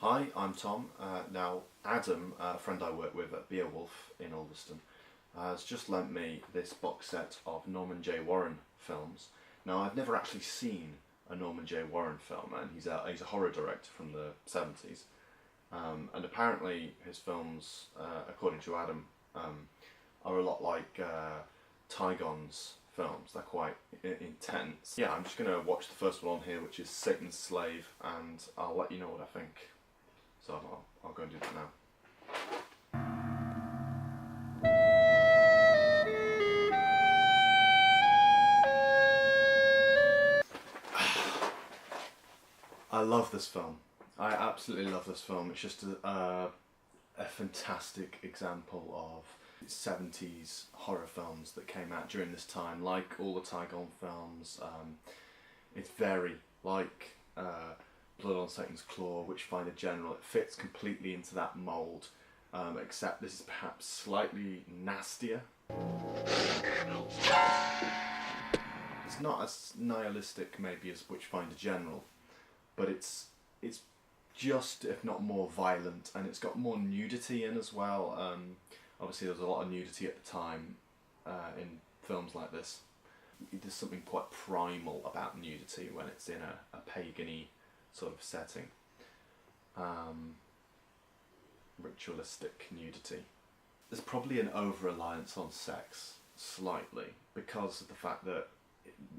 Hi, I'm Tom. Now, Adam, a friend I work with at Beowulf in Ulverston, has just lent me this box set of Norman J. Warren films. Now, I've never actually seen a Norman J. Warren film, and he's a horror director from the 70s. And apparently his films, according to Adam, are a lot like Tygon's films. They're quite intense. Yeah, I'm just going to watch the first one on here, which is Satan's Slave, and I'll let you know what I think. So I'll go and do that now. I love this film. I absolutely love this film. It's just a fantastic example of 70s horror films that came out during this time, like all the Tygon films. It's very like Blood on Satan's Claw, Witchfinder General. It fits completely into that mould, except this is perhaps slightly nastier. It's not as nihilistic maybe as Witchfinder General, but it's just, if not more violent, and it's got more nudity in as well. Obviously there was a lot of nudity at the time in films like this. There's something quite primal about nudity when it's in a pagan-y sort of setting. Ritualistic nudity. There's probably an over-reliance on sex, slightly, because of the fact that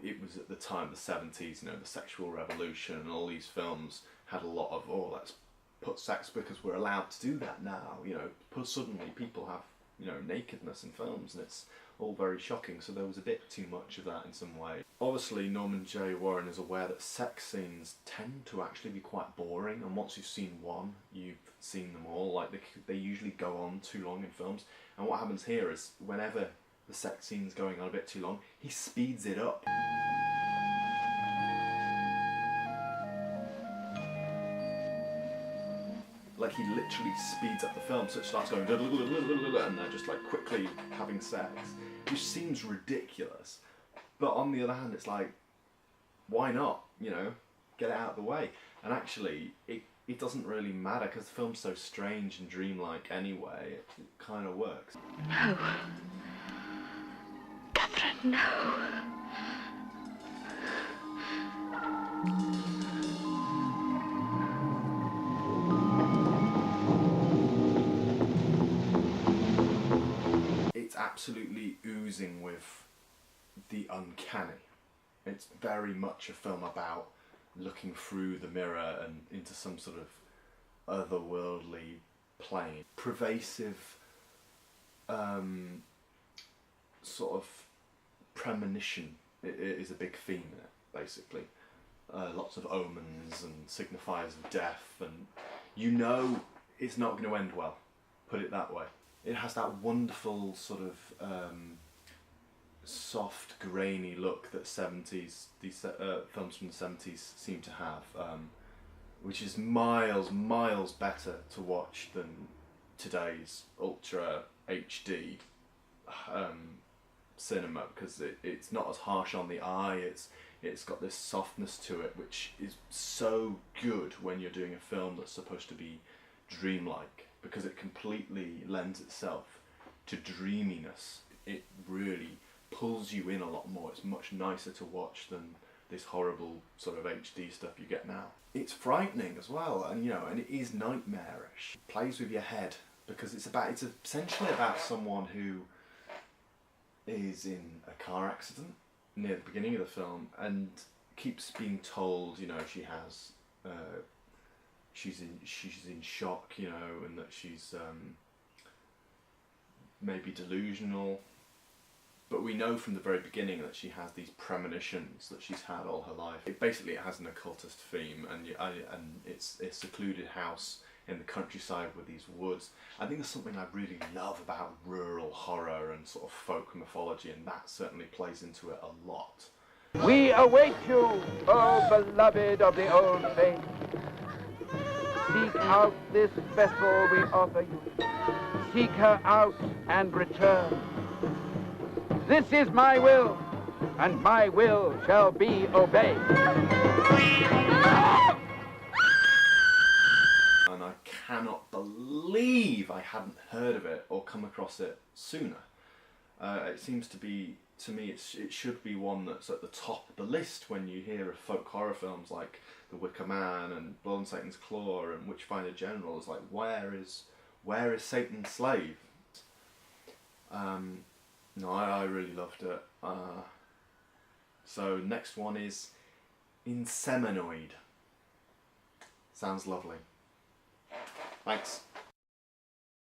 it was at the time, the 70s, the sexual revolution, and all these films had a lot of, let's put sex because we're allowed to do that now, suddenly people have, nakedness in films, and it's all very shocking, so there was a bit too much of that in some way. Obviously Norman J. Warren is aware that sex scenes tend to actually be quite boring, and once you've seen one, you've seen them all. Like they usually go on too long in films, and what happens here is whenever the sex scene's going on a bit too long, he speeds it up. Like he literally speeds up the film, so it starts going and they're just like quickly having sex, which seems ridiculous. But on the other hand, it's like, why not? Get it out of the way. And actually, it doesn't really matter because the film's so strange and dreamlike anyway. It kind of works. No. Catherine, no. It's absolutely oozing with the uncanny. It's very much a film about looking through the mirror and into some sort of otherworldly plane. Pervasive sort of premonition is a big theme in it, basically. Lots of omens and signifiers of death, and it's not going to end well, put it that way. It has that wonderful sort of soft, grainy look that these films from the 70s seem to have, which is miles better to watch than today's ultra HD cinema, because it's not as harsh on the eye. It's got this softness to it, which is so good when you're doing a film that's supposed to be dreamlike, because it completely lends itself to dreaminess. It really pulls you in a lot more. It's much nicer to watch than this horrible sort of HD stuff you get now. It's frightening as well, and it is nightmarish. It plays with your head, because it's essentially about someone who is in a car accident near the beginning of the film and keeps being told, she has she's in shock, and that she's maybe delusional. But we know from the very beginning that she has these premonitions that she's had all her life. It has an occultist theme, and it's a secluded house in the countryside with these woods. I think there's something I really love about rural horror and sort of folk mythology, and that certainly plays into it a lot. We await you, O beloved of the old faith. Seek out this vessel we offer you. Seek her out and return. This is my will, and my will shall be obeyed. cannot believe I hadn't heard of it or come across it sooner. It seems to be, to me, it should be one that's at the top of the list when you hear of folk horror films like The Wicker Man and Blood on Satan's Claw and Witchfinder General. It's like, where is Satan's Slave? No, I really loved it. So next one is Inseminoid. Sounds lovely. Thanks.